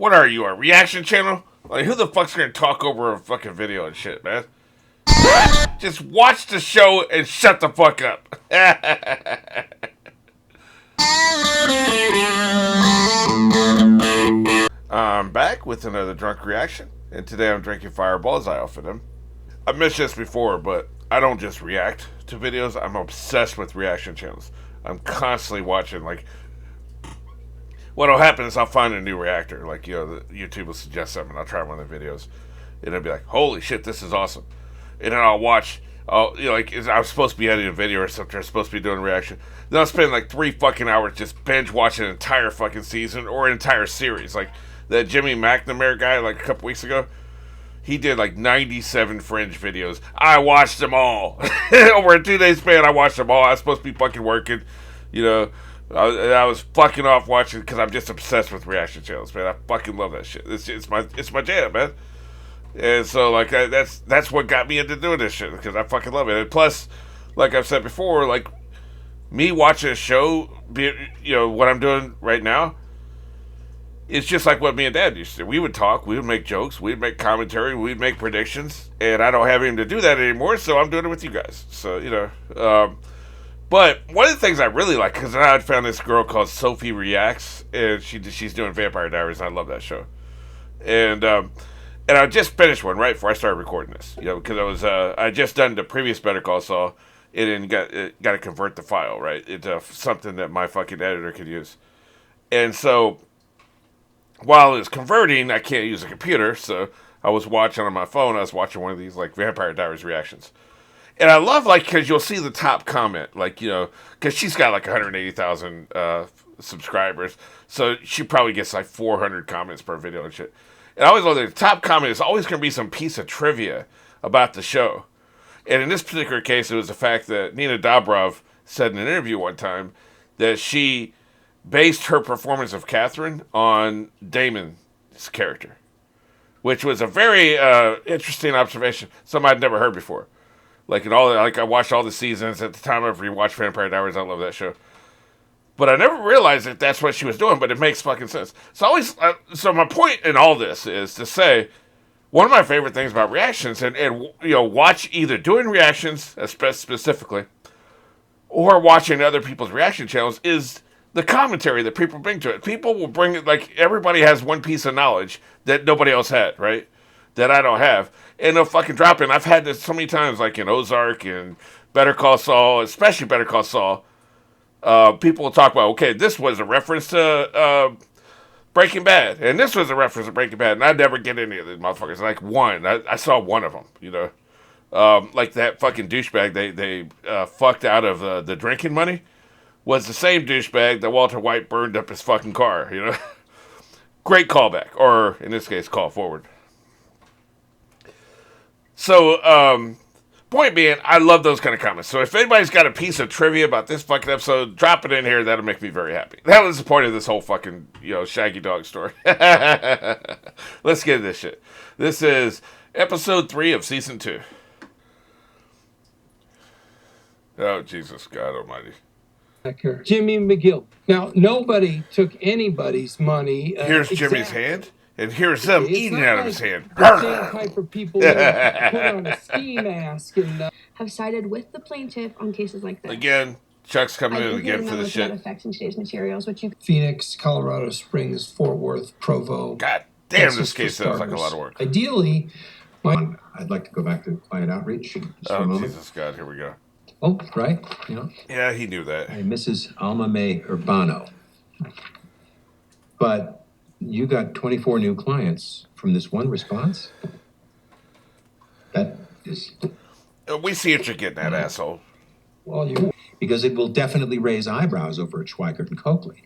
What are you, a reaction channel? Like, who the fuck's gonna talk over a fucking video and shit, man? Just watch the show and shut the fuck up. I'm back with another drunk reaction, and today I'm drinking Fireball as I offered him. I mentioned this before, but I don't just react to videos. I'm obsessed with reaction channels. I'm constantly watching, like, what'll happen is I'll find a new reactor. Like, YouTube will suggest something, and I'll try one of the videos. And I'll be like, holy shit, this is awesome. And then I'll watch, like, I was supposed to be editing a video or something, I'm supposed to be doing a reaction. Then I'll spend like 3 fucking hours just binge watching an entire fucking season or an entire series. Like, that Jimmy McNamara guy, like, a couple weeks ago, he did like 97 Fringe videos. I watched them all. Over a 2-day span, I watched them all. I was supposed to be fucking working, you know. I was fucking off watching because I'm just obsessed with reaction channels, man. I fucking love that shit. It's my jam, man. And so, like, that's what got me into doing this shit, because I fucking love it. And plus, like I've said before, like, me watching a show, what I'm doing right now, it's just like what me and Dad used to do. We would talk, we would make jokes, we'd make commentary, we'd make predictions, and I don't have him to do that anymore, so I'm doing it with you guys. So, but one of the things I really like, because I had found this girl called Sophie Reacts, and she's doing Vampire Diaries, and I love that show. And I just finished one right before I started recording this, because I just done the previous Better Call Saul, and got to convert the file, right? It's something that my fucking editor could use. And so, while it was converting, I can't use a computer, so I was watching on my phone. I was watching one of these, like, Vampire Diaries reactions. And I love, like, because you'll see the top comment, like, because she's got, like, 180,000 subscribers, so she probably gets, like, 400 comments per video and shit. And I always love that the top comment is always going to be some piece of trivia about the show. And in this particular case, it was the fact that Nina Dobrev said in an interview one time that she based her performance of Catherine on Damon's character, which was a very interesting observation, something I'd never heard before. Like, I watched all the seasons at the time. I've rewatched Vampire Diaries. I love that show. But I never realized that that's what she was doing, but it makes fucking sense. So my point in all this is to say, one of my favorite things about reactions, and watch either doing reactions specifically, or watching other people's reaction channels, is the commentary that people bring to it. People will bring it, like, everybody has one piece of knowledge that nobody else had, right? That I don't have. And they'll fucking drop in. I've had this so many times, like in Ozark and Better Call Saul, especially Better Call Saul. People will talk about, okay, this was a reference to Breaking Bad, and this was a reference to Breaking Bad, and I never get any of these motherfuckers. Like, one, I saw one of them, like that fucking douchebag they fucked out of the drinking money was the same douchebag that Walter White burned up his fucking car, Great callback, or in this case, call forward. So, point being, I love those kind of comments. So if anybody's got a piece of trivia about this fucking episode, drop it in here. That'll make me very happy. That was the point of this whole fucking, Shaggy Dog story. Let's get into this shit. This is episode 3 of season 2. Oh, Jesus God almighty. Jimmy McGill. Now, nobody took anybody's money. Here's Jimmy's hand, and here's them eating out of his hand. Sandpiper people put on a ski mask and have sided with the plaintiff on cases like this. Again, Chuck's coming in again for the shit. Effect in today's materials, which you Phoenix, Colorado Springs, Fort Worth, Provo. God damn, this case sounds like a lot of work. Ideally, I'd like to go back to client outreach. Oh, Jesus God, here we go. Oh, right. Yeah, he knew that. Hey, Mrs. Alma May Urbano. But you got 24 new clients from this one response? That is... We see what you're getting at, asshole. Well, because it will definitely raise eyebrows over at Schweikert and Coakley.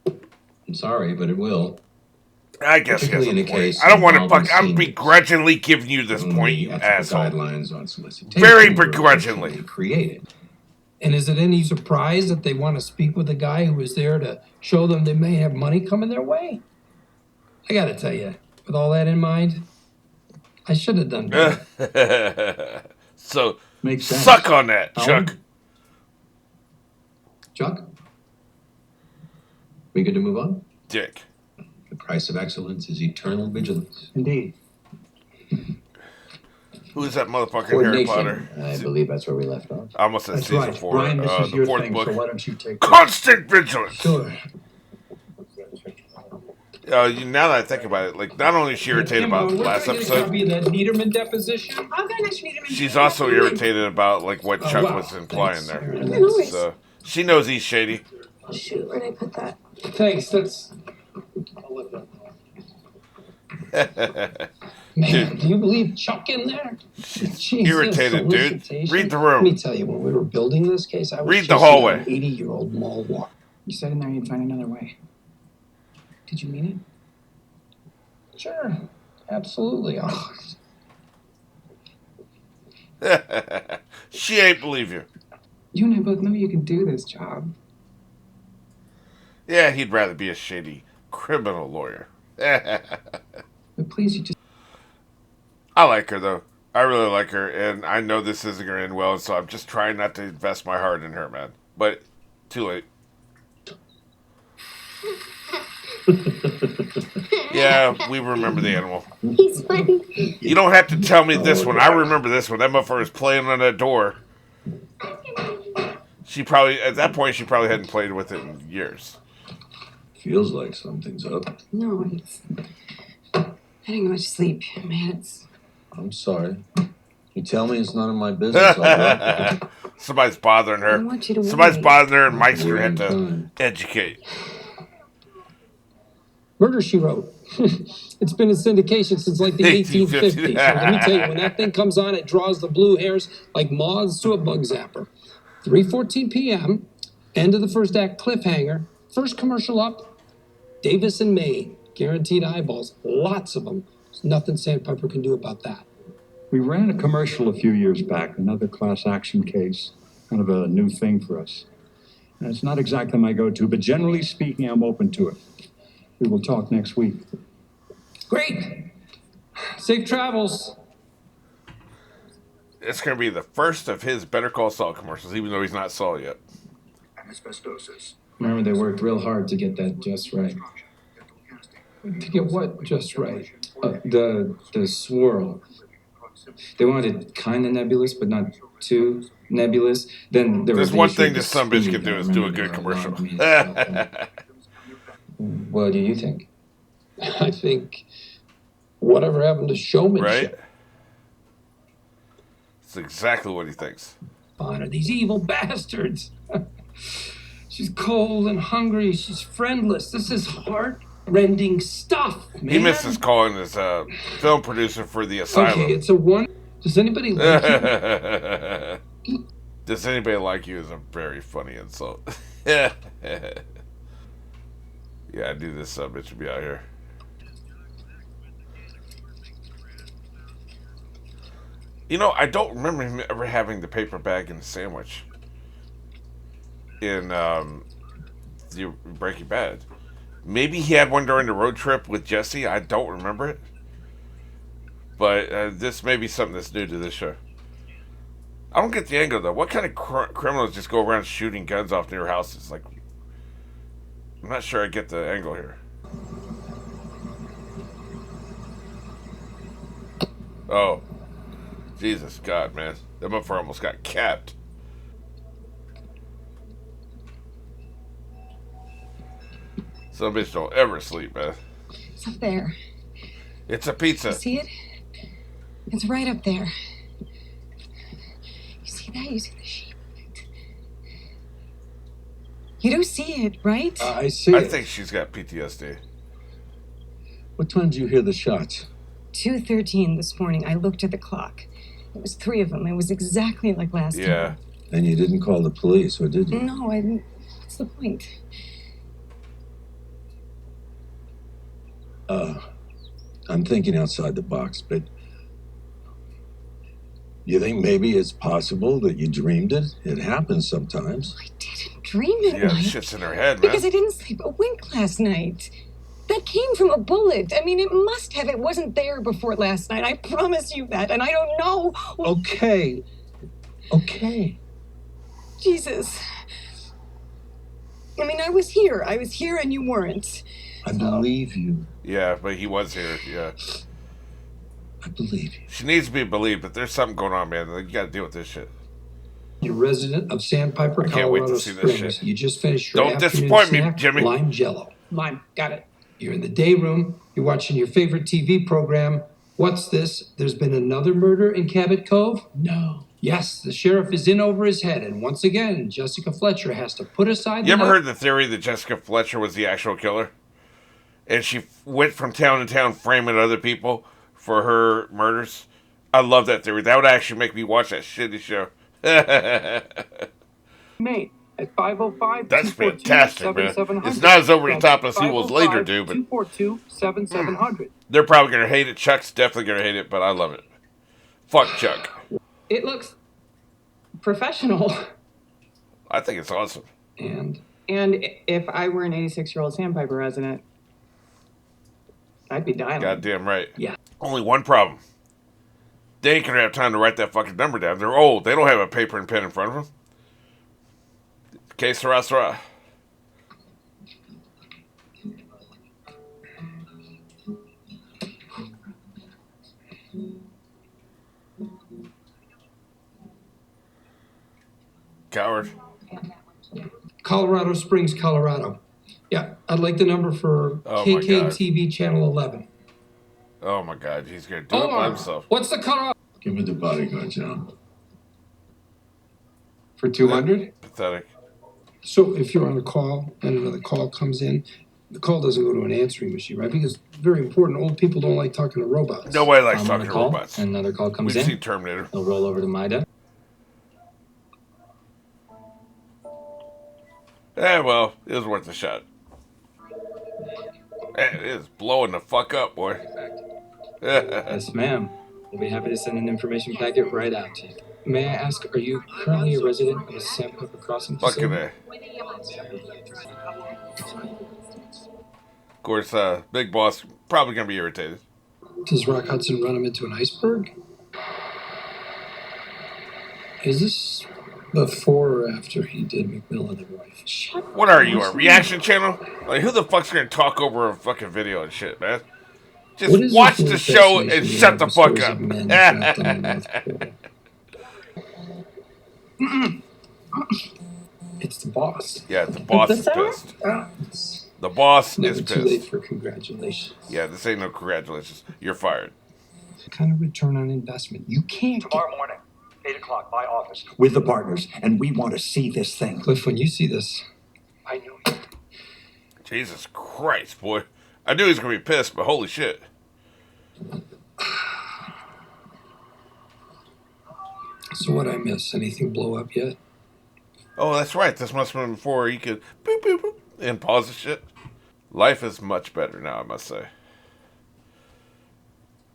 I'm sorry, but it will. I guess he has a point. I don't want to fuck. I'm begrudgingly giving you this point, you asshole. Guidelines on solicitation. Very begrudgingly. Created. And is it any surprise that they want to speak with a guy who was there to show them they may have money coming their way? I got to tell you, with all that in mind, I should have done better. So, suck on that, Chuck. Chuck? We good to move on? Dick. price of excellence is eternal vigilance. Indeed. Who is that motherfucking Harry Potter? I believe that's where we left off. I almost said That's season right. 4. Brian, this is the your 4th thing, book. so why don't you take Constant vigilance. Sure. Now that I think about it, like, not only is she irritated about last episode, Be that Niederman deposition. I'll go next Niederman. she's also irritated about, like, what Chuck wow. was implying Thanks. there. So she knows he's shady. Shoot, where'd I put that? Thanks, that's... Man, do you believe Chuck in there? Jesus, Irritated, dude. solicitation. Read the room. Let me tell you, when we were building this case, I was Read the chasing hallway. an 80-year-old mall walker. You said in there you'd find another way. Did you mean Sure, absolutely. Oh, She ain't believe you. it? You and I both know you can do this job. Yeah, he'd rather be a shady criminal lawyer. But please, you just... I like her, though. I really like her, and I know this isn't going to end well, so I'm just trying not to invest my heart in her, man. But, too late. Yeah, we remember the animal. He's funny. You don't have to tell me this one. I remember this one. That motherfucker was playing on that door. She probably, at that point, she probably hadn't played with it in years. Feels like something's up. No, it's... I didn't get much sleep. My head's... I'm sorry. You tell me it's none of my business. I'll drop it. Somebody's bothering I her. want you to Somebody's wait. bothering her, and Mike's going We're to have to fine. educate. Murder, She Wrote. It's been in syndication since like the 1850s. So let me tell you, when that thing comes on, it draws the blue hairs like moths to a bug zapper. 3:14 p.m., end of the first act cliffhanger, first commercial up, Davis and May, guaranteed eyeballs, lots of them. There's nothing Sandpiper can do about that. We ran a commercial a few years back, another class action case, kind of a new thing for us. And it's not exactly my go-to, but generally speaking, I'm open to it. We will talk next week. Great. Safe travels. It's going to be the first of his Better Call Saul commercials, even though he's not Saul yet. Asbestosis. Remember, they worked real hard to get that just right. To get what just right? The swirl. They wanted it kind of nebulous, but not too nebulous. Then there was There's the one issue thing of the this son bitch speed. can do I is do a remember good there were commercial. long meetings about that. What do you think? I think whatever happened to showmanship. Right? That's exactly what he thinks. Honor these evil bastards. She's cold and hungry. She's friendless. This is heart-rending stuff, man. He misses calling his film producer for the asylum. Okay, it's a one. Does anybody like you? Does anybody like you is a very funny insult. Yeah, I knew this bitch would be out here. You know, I don't remember him ever having the paper bag and the sandwich in the Breaking Bad. Maybe he had one during the road trip with Jesse. I don't remember it. But this may be something that's new to this show. I don't get the angle, though. What kind of criminals just go around shooting guns off near houses? Like, I'm not sure I get the angle here. Oh. Jesus, God, man. That motherfucker almost got capped. Some bitch don't ever sleep, man. It's up there. It's a pizza. You see it? It's right up there. You see that? You see the shape of it? You do see it, right? I see I it. think she's got PTSD. What time did you hear the shots? 2:13 this morning. I looked at the clock. It was 3 of them. It was exactly like last Yeah. And you didn't call the police, or did you? time. No, I didn't. What's the point? I'm thinking outside the box, but you think maybe it's possible that you dreamed it? It happens sometimes. I didn't dream it, Yeah, Mike. shit's in her head, man. Because I didn't sleep a wink last night. That came from a bullet. I mean, it must have. It wasn't there before last night. I promise you that. And I don't know. Okay. Jesus. I mean, I was here. I was here and you weren't. I believe you. Yeah, but he was here. Yeah. I believe you. She needs to be believed, but there's something going on, man. You got to deal with this shit. You're resident of Sandpiper, I can't wait to Colorado see this Springs. shit. You just finished your Don't afternoon disappoint me, snack, Jimmy. lime jello. Lime, got it. You're in the day room. You're watching your favorite TV program. What's this? There's been another murder in Cabot Cove? No. Yes, the sheriff is in over his head, and once again, Jessica Fletcher has to put aside You the ever heard the theory that Jessica Fletcher was the actual killer? And she went from town to town framing other people for her murders? I love that theory. That would actually make me watch that shitty show. Mate, at 505 That's fantastic, man. It's not as over the top as he will later do, but 242-7700. they're probably going to hate it. Chuck's definitely going to hate it, but I love it. Fuck Chuck. It looks professional. I think it's awesome. And If I were an 86-year-old Sandpiper resident, I'd be dialing. Goddamn right. Yeah. Only one problem. They ain't going to have time to write that fucking number down. They're old. They don't have a paper and pen in front of them. Que sera, sera. Coward. Colorado Springs, Colorado. Yeah, I'd like the number for Oh, my God. KKTV Channel 11. Oh my God, he's going to do it by himself. What's the Colorado? Give me the bodyguard, John. For 200? Pathetic. So if you're on a call and another call comes in, the call doesn't go to an answering machine, right? Because it's very important. Old people don't like talking to robots. Nobody likes I'm on talking a to call, robots. and another call comes We've in. seen Terminator. He'll roll over to my desk. Well, it was worth a shot. It is blowing the fuck up, boy. Yes, ma'am. We'll be happy to send an information packet right out to you. May I ask, are you currently a resident of the Sandpiper Crossing Fucking facility? Of course, Big Boss probably gonna be irritated. Does Rock Hudson run him into an iceberg? Is this before or after he did McMillan and wife? What are you, a reaction channel? Like, who the fuck's gonna talk over a fucking video and shit, man? What Just is watch this the show and fascination you shut have the with fuck stories up. of men trapped in the North Pole? It's the boss. Yeah, the boss is pissed. It's The boss never is too late pissed. for congratulations. Yeah, this ain't no congratulations. You're fired. What kind of return on investment? You can't Tomorrow morning, 8 o'clock, my office, with the partners, and we want to see this thing. Cliff, when you see this, I knew it. Jesus Christ, boy. I knew he was gonna be pissed, but holy shit. so what I miss? Anything blow up yet? Oh, that's right. This must have been before he could boop, boop, boop, and pause the shit. Life is much better now, I must say.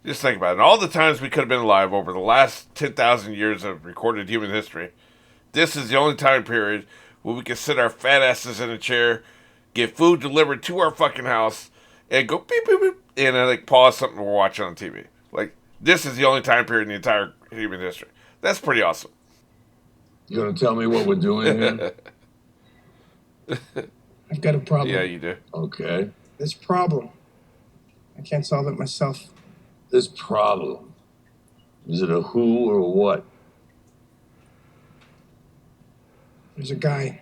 Just think about it. All the times we could have been alive over the last 10,000 years of recorded human history, this is the only time period where we can sit our fat asses in a chair, get food delivered to our fucking house, and go beep, beep, beep, and then like pause something we're watching on TV. Like, this is the only time period in the entire human history. That's pretty awesome. You gonna tell me what we're doing here? I've got a problem. Yeah, you do. Okay. This problem, I can't solve it myself. This problem. Is it a who or a what? There's a guy.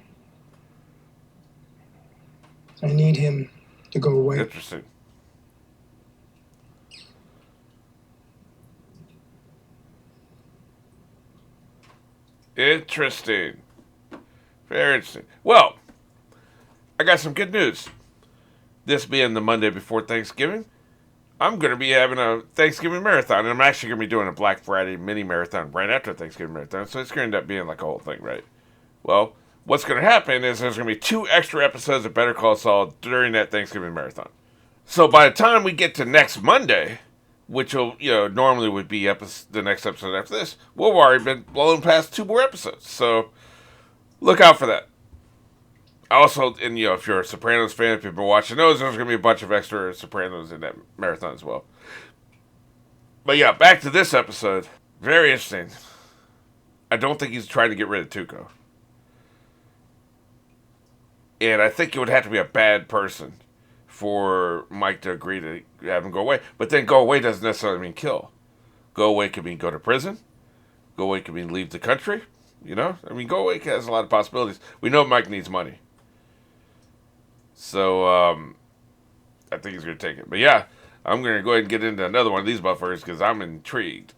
I need him to go away. Interesting. Interesting. Very interesting. Well, I got some good news. This being the Monday before Thanksgiving, I'm going to be having a Thanksgiving marathon, and I'm actually going to be doing a Black Friday mini marathon right after Thanksgiving marathon, so it's going to end up being like a whole thing, right? Well, what's going to happen is there's going to be 2 extra episodes of Better Call Saul during that Thanksgiving marathon. So by the time we get to next Monday, which will, normally would be the next episode after this, we've already been blowing past 2 more episodes. So look out for that. Also, and if you're a Sopranos fan, if you've been watching those, there's going to be a bunch of extra Sopranos in that marathon as well. But yeah, back to this episode. Very interesting. I don't think he's trying to get rid of Tuco. And I think it would have to be a bad person for Mike to agree to have him go away. But then go away doesn't necessarily mean kill. Go away could mean go to prison. Go away could mean leave the country. You know? I mean, go away has a lot of possibilities. We know Mike needs money. So, I think he's going to take it. But yeah, I'm going to go ahead and get into another one of these motherfuckers because I'm intrigued.